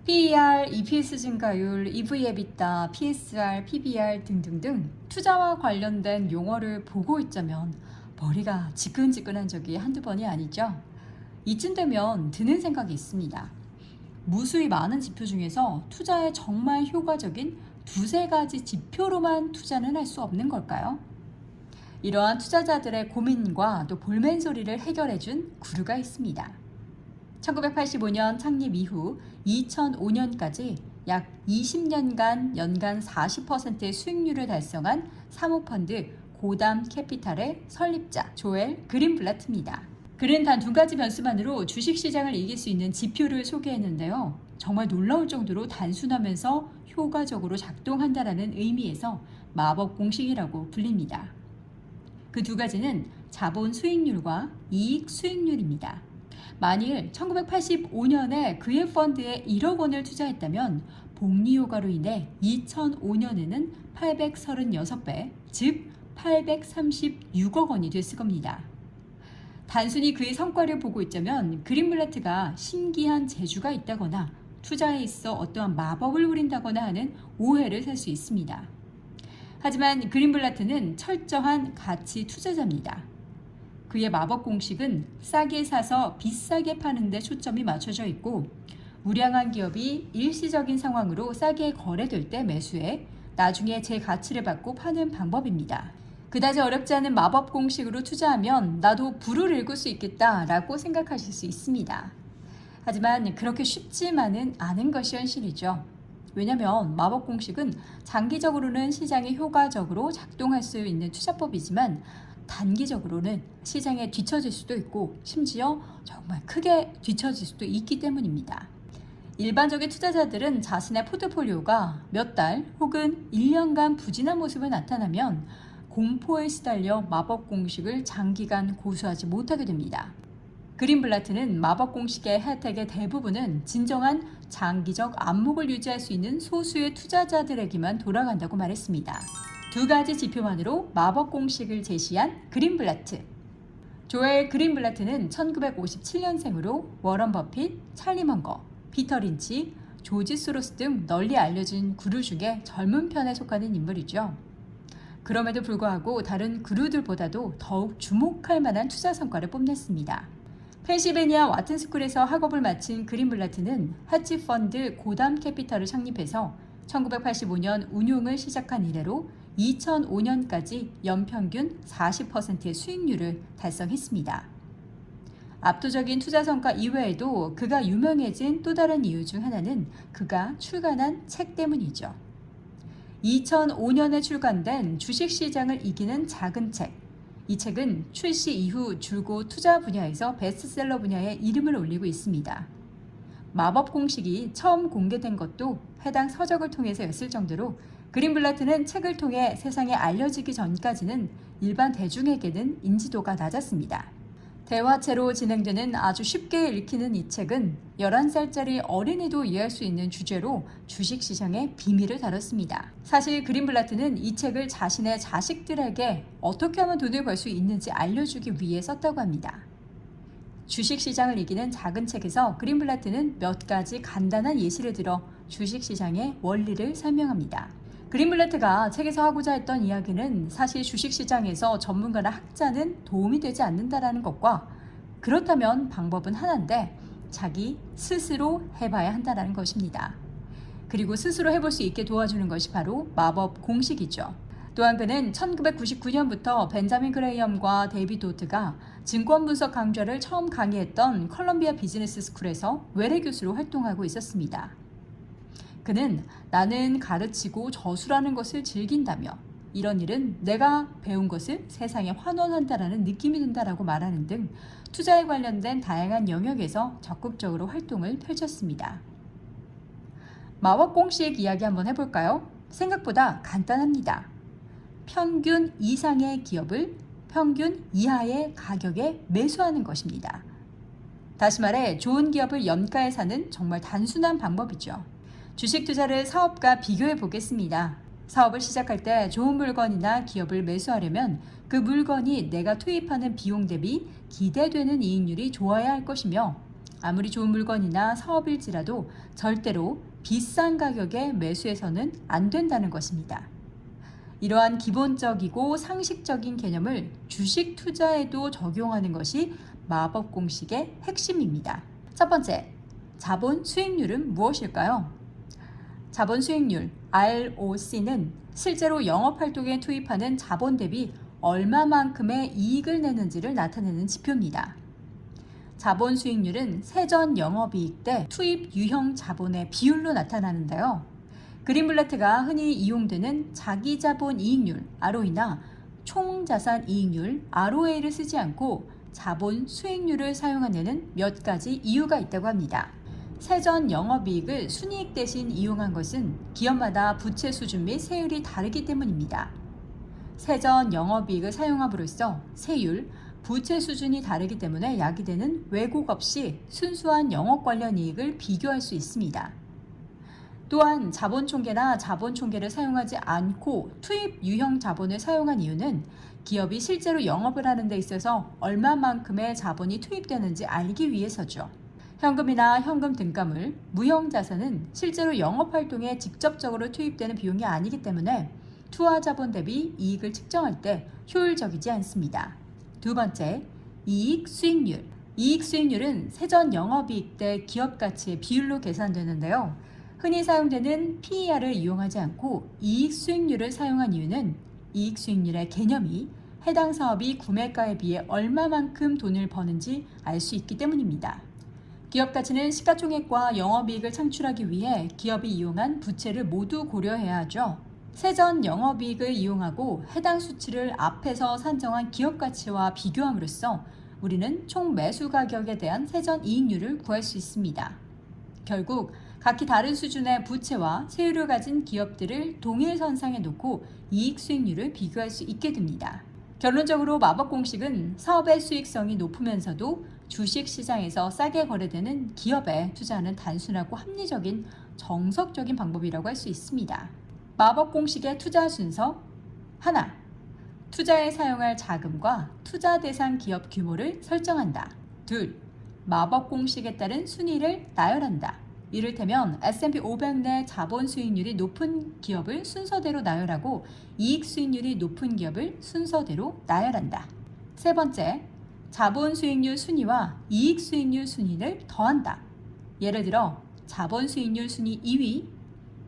PER, EPS 증가율, EV/EBITDA, PSR, PBR 등등등 투자와 관련된 용어를 보고 있자면 머리가 지끈지끈한 적이 한두 번이 아니죠. 이쯤 되면 드는 생각이 있습니다. 무수히 많은 지표 중에서 투자에 정말 효과적인 두세 가지 지표로만 투자는 할 수 없는 걸까요? 이러한 투자자들의 고민과 또 볼멘소리를 해결해준 구루가 있습니다. 1985년 창립 이후 2005년까지 약 20년간 연간 40%의 수익률을 달성한 사모펀드 고담 캐피탈의 설립자 조엘 그린블라트입니다. 그는 단 두 가지 변수만으로 주식시장을 이길 수 있는 지표를 소개했는데요. 정말 놀라울 정도로 단순하면서 효과적으로 작동한다는 의미에서 마법 공식이라고 불립니다. 그 두 가지는 자본 수익률과 이익 수익률입니다. 만일 1985년에 그의 펀드에 1억 원을 투자했다면 복리 효과로 인해 2005년에는 836배, 즉 836억 원이 됐을 겁니다. 단순히 그의 성과를 보고 있자면 그린블라트가 신기한 재주가 있다거나 투자에 있어 어떠한 마법을 부린다거나 하는 오해를 살 수 있습니다. 하지만 그린블라트는 철저한 가치 투자자입니다. 그의 마법 공식은 싸게 사서 비싸게 파는 데 초점이 맞춰져 있고 우량한 기업이 일시적인 상황으로 싸게 거래될 때 매수해 나중에 제 가치를 받고 파는 방법입니다. 그다지 어렵지 않은 마법 공식으로 투자하면 나도 부를 읽을 수 있겠다라고 생각하실 수 있습니다. 하지만 그렇게 쉽지만은 않은 것이 현실이죠. 왜냐하면 마법 공식은 장기적으로는 시장에 효과적으로 작동할 수 있는 투자법이지만 단기적으로는 시장에 뒤처질 수도 있고 심지어 정말 크게 뒤처질 수도 있기 때문입니다. 일반적인 투자자들은 자신의 포트폴리오가 몇 달 혹은 1년간 부진한 모습을 나타나면 공포에 시달려 마법 공식을 장기간 고수하지 못하게 됩니다. 그린블라트는 마법 공식의 혜택의 대부분은 진정한 장기적 안목을 유지할 수 있는 소수의 투자자들에게만 돌아간다고 말했습니다. 두 가지 지표만으로 마법 공식을 제시한 그린블라트. 조엘 그린블라트는 1957년생으로 워런 버핏, 찰리 먼거, 피터 린치, 조지 소로스 등 널리 알려진 구루 중에 젊은 편에 속하는 인물이죠. 그럼에도 불구하고 다른 구루들보다도 더욱 주목할 만한 투자 성과를 뽐냈습니다. 펜실베니아 와튼스쿨에서 학업을 마친 그린블라트는 헤지펀드 고담 캐피탈을 창립해서 1985년 운용을 시작한 이래로 2005년까지 연평균 40%의 수익률을 달성했습니다. 압도적인 투자 성과 이외에도 그가 유명해진 또 다른 이유 중 하나는 그가 출간한 책 때문이죠. 2005년에 출간된 주식시장을 이기는 작은 책. 이 책은 출시 이후 줄곧 투자 분야에서 베스트셀러 분야에 이름을 올리고 있습니다. 마법 공식이 처음 공개된 것도 해당 서적을 통해서였을 정도로 그린블라트는 책을 통해 세상에 알려지기 전까지는 일반 대중에게는 인지도가 낮았습니다. 대화체로 진행되는 아주 쉽게 읽히는 이 책은 11살짜리 어린이도 이해할 수 있는 주제로 주식시장의 비밀을 다뤘습니다. 사실 그린블라트는 이 책을 자신의 자식들에게 어떻게 하면 돈을 벌 수 있는지 알려주기 위해 썼다고 합니다. 주식시장을 이기는 작은 책에서 그린블라트는 몇 가지 간단한 예시를 들어 주식시장의 원리를 설명합니다. 그린블라트가 책에서 하고자 했던 이야기는 사실 주식시장에서 전문가나 학자는 도움이 되지 않는다는 것과 그렇다면 방법은 하나인데 자기 스스로 해봐야 한다는 것입니다. 그리고 스스로 해볼 수 있게 도와주는 것이 바로 마법 공식이죠. 또한 그는 1999년부터 벤자민 그레이엄과 데이비드 도트가 증권 분석 강좌를 처음 강의했던 컬럼비아 비즈니스 스쿨에서 외래 교수로 활동하고 있었습니다. 그는 나는 가르치고 저술하는 것을 즐긴다며 이런 일은 내가 배운 것을 세상에 환원한다라는 느낌이 든다라고 말하는 등 투자에 관련된 다양한 영역에서 적극적으로 활동을 펼쳤습니다. 마법 공식 이야기 한번 해볼까요? 생각보다 간단합니다. 평균 이상의 기업을 평균 이하의 가격에 매수하는 것입니다. 다시 말해 좋은 기업을 연가에 사는 정말 단순한 방법이죠. 주식 투자를 사업과 비교해 보겠습니다. 사업을 시작할 때 좋은 물건이나 기업을 매수하려면 그 물건이 내가 투입하는 비용 대비 기대되는 이익률이 좋아야 할 것이며 아무리 좋은 물건이나 사업일지라도 절대로 비싼 가격에 매수해서는 안 된다는 것입니다. 이러한 기본적이고 상식적인 개념을 주식 투자에도 적용하는 것이 마법 공식의 핵심입니다. 첫 번째, 자본 수익률은 무엇일까요? 자본 수익률 ROC는 실제로 영업활동에 투입하는 자본 대비 얼마만큼의 이익을 내는지를 나타내는 지표입니다. 자본 수익률은 세전 영업이익 대 투입 유형 자본의 비율로 나타나는데요. 그린블라트가 흔히 이용되는 자기자본 이익률 ROE나 총자산 이익률 ROA를 쓰지 않고 자본 수익률을 사용한 데는 몇 가지 이유가 있다고 합니다. 세전 영업이익을 순이익 대신 이용한 것은 기업마다 부채 수준 및 세율이 다르기 때문입니다. 세전 영업이익을 사용함으로써 세율, 부채 수준이 다르기 때문에 야기되는 왜곡 없이 순수한 영업 관련 이익을 비교할 수 있습니다. 또한 자본총계나 자본총계를 사용하지 않고 투입 유형 자본을 사용한 이유는 기업이 실제로 영업을 하는 데 있어서 얼마만큼의 자본이 투입되는지 알기 위해서죠. 현금이나 현금 등가물, 무형자산은 실제로 영업활동에 직접적으로 투입되는 비용이 아니기 때문에 투하자본 대비 이익을 측정할 때 효율적이지 않습니다. 두 번째, 이익 수익률. 이익 수익률은 세전 영업이익 대 기업 가치의 비율로 계산되는데요. 흔히 사용되는 PER을 이용하지 않고 이익 수익률을 사용한 이유는 이익 수익률의 개념이 해당 사업이 구매가에 비해 얼마만큼 돈을 버는지 알 수 있기 때문입니다. 기업 가치는 시가총액과 영업이익을 창출하기 위해 기업이 이용한 부채를 모두 고려해야 하죠. 세전 영업이익을 이용하고 해당 수치를 앞에서 산정한 기업 가치와 비교함으로써 우리는 총 매수 가격에 대한 세전 이익률을 구할 수 있습니다. 결국 각기 다른 수준의 부채와 세율을 가진 기업들을 동일선상에 놓고 이익 수익률을 비교할 수 있게 됩니다. 결론적으로 마법 공식은 사업의 수익성이 높으면서도 주식시장에서 싸게 거래되는 기업에 투자하는 단순하고 합리적인 정석적인 방법이라고 할 수 있습니다. 마법 공식의 투자 순서 하나, 투자에 사용할 자금과 투자 대상 기업 규모를 설정한다. 둘, 마법 공식에 따른 순위를 나열한다. 이를테면 S&P 500 내 자본 수익률이 높은 기업을 순서대로 나열하고 이익 수익률이 높은 기업을 순서대로 나열한다. 세 번째, 자본 수익률 순위와 이익 수익률 순위를 더한다. 예를 들어 자본 수익률 순위 2위,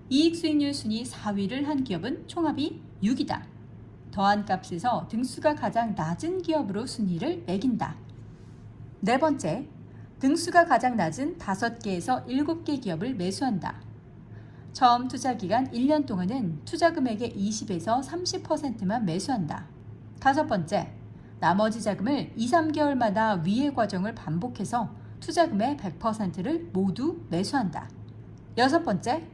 이익 수익률 순위 4위를 한 기업은 총합이 6이다. 더한 값에서 등수가 가장 낮은 기업으로 순위를 매긴다. 네 번째, 등수가 가장 낮은 5개에서 7개 기업을 매수한다. 처음 투자 기간 1년 동안은 투자 금액의 20에서 30%만 매수한다. 다섯 번째, 나머지 자금을 2, 3개월마다 위의 과정을 반복해서 투자금의 100%를 모두 매수한다. 여섯 번째,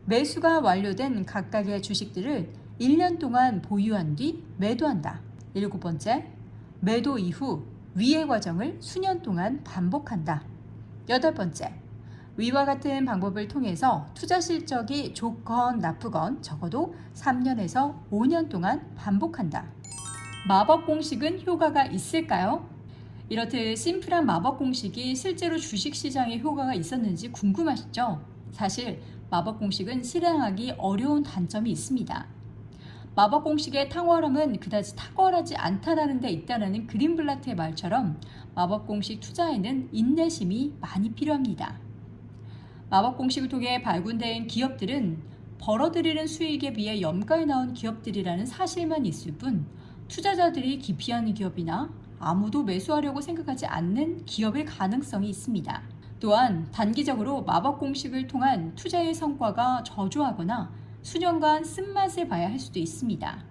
매수가 완료된 각각의 주식들을 1년 동안 보유한 뒤 매도한다. 일곱 번째, 매도 이후 위의 과정을 수년 동안 반복한다. 여덟 번째, 위와 같은 방법을 통해서 투자 실적이 좋건 나쁘건 적어도 3년에서 5년 동안 반복한다. 마법 공식은 효과가 있을까요? 이렇듯 심플한 마법 공식이 실제로 주식시장에 효과가 있었는지 궁금하시죠? 사실 마법 공식은 실행하기 어려운 단점이 있습니다. 마법 공식의 탁월함은 그다지 탁월하지 않다라는 데 있다는 그린블라트의 말처럼 마법 공식 투자에는 인내심이 많이 필요합니다. 마법 공식을 통해 발굴된 기업들은 벌어들이는 수익에 비해 염가에 나온 기업들이라는 사실만 있을 뿐 투자자들이 기피하는 기업이나 아무도 매수하려고 생각하지 않는 기업의 가능성이 있습니다. 또한 단기적으로 마법 공식을 통한 투자의 성과가 저조하거나 수년간 쓴맛을 봐야 할 수도 있습니다.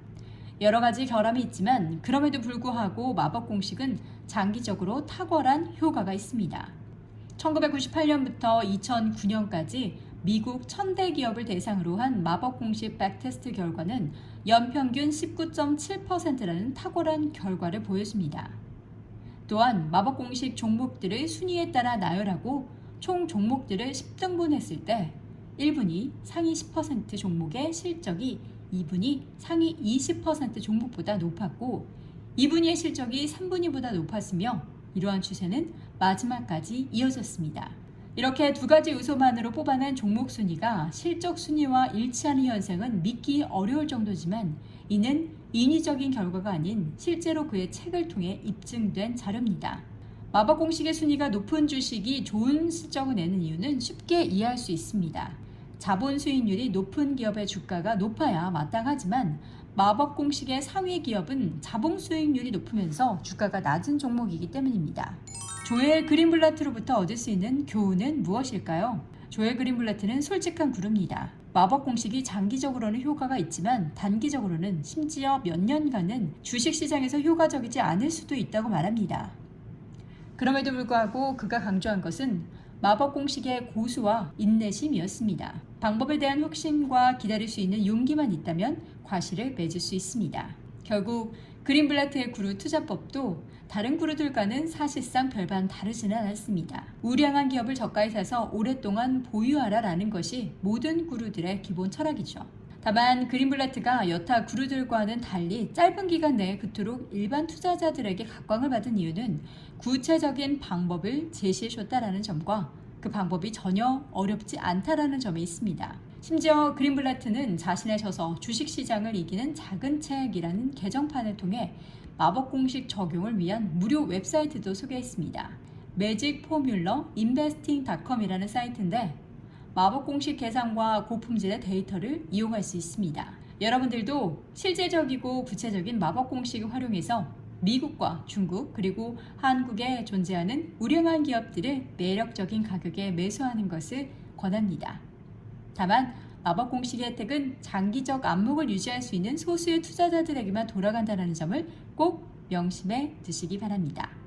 여러 가지 결함이 있지만 그럼에도 불구하고 마법 공식은 장기적으로 탁월한 효과가 있습니다. 1998년부터 2009년까지 미국 1000대 기업을 대상으로 한 마법 공식 백테스트 결과는 연평균 19.7%라는 탁월한 결과를 보여줍니다. 또한 마법 공식 종목들을 순위에 따라 나열하고 총 종목들을 10등분했을 때 1분위 상위 10% 종목의 실적이 2분위 상위 20% 종목보다 높았고 2분위의 실적이 3분위보다 높았으며 이러한 추세는 마지막까지 이어졌습니다. 이렇게 두 가지 요소만으로 뽑아낸 종목 순위가 실적 순위와 일치하는 현상은 믿기 어려울 정도지만 이는 인위적인 결과가 아닌 실제로 그의 책을 통해 입증된 자료입니다. 마법 공식의 순위가 높은 주식이 좋은 실적을 내는 이유는 쉽게 이해할 수 있습니다. 자본 수익률이 높은 기업의 주가가 높아야 마땅하지만 마법 공식의 상위 기업은 자본 수익률이 높으면서 주가가 낮은 종목이기 때문입니다. 조엘 그린블라트로부터 얻을 수 있는 교훈은 무엇일까요? 조엘 그린블라트는 솔직한 구루입니다. 마법 공식이 장기적으로는 효과가 있지만 단기적으로는 심지어 몇 년간은 주식시장에서 효과적이지 않을 수도 있다고 말합니다. 그럼에도 불구하고 그가 강조한 것은 마법 공식의 고수와 인내심이었습니다. 방법에 대한 확신과 기다릴 수 있는 용기만 있다면 과실을 맺을 수 있습니다. 결국 그린블라트의 구루 투자법도 다른 구루들과는 사실상 별반 다르지는 않았습니다. 우량한 기업을 저가에 사서 오랫동안 보유하라라는 것이 모든 구루들의 기본 철학이죠. 다만 그린블라트가 여타 구루들과는 달리 짧은 기간 내에 그토록 일반 투자자들에게 각광을 받은 이유는 구체적인 방법을 제시해줬다라는 점과 그 방법이 전혀 어렵지 않다라는 점에 있습니다. 심지어 그린블라트는 자신의 저서 주식시장을 이기는 작은 책이라는 개정판을 통해 마법 공식 적용을 위한 무료 웹사이트도 소개했습니다. magicformulainvesting.com이라는 사이트인데 마법 공식 계산과 고품질의 데이터를 이용할 수 있습니다. 여러분들도 실제적이고 구체적인 마법 공식을 활용해서 미국과 중국 그리고 한국에 존재하는 우량한 기업들을 매력적인 가격에 매수하는 것을 권합니다. 다만 마법 공식의 혜택은 장기적 안목을 유지할 수 있는 소수의 투자자들에게만 돌아간다는 점을 꼭 명심해 두시기 바랍니다.